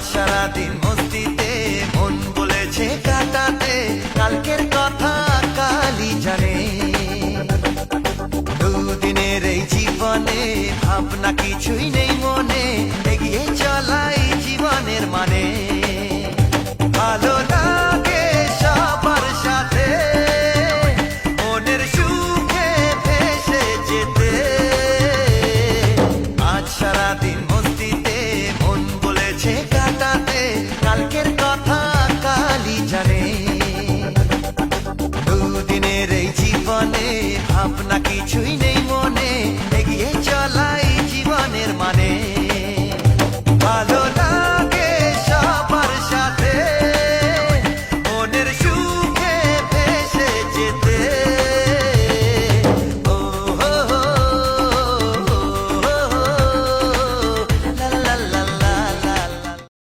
সারাদিন মস্তিতে মন বলেছে কাটাতে, কালকের কথা কালই জানে। দুদিনের এই জীবনে ভাবনা কিছুই নেই মনে।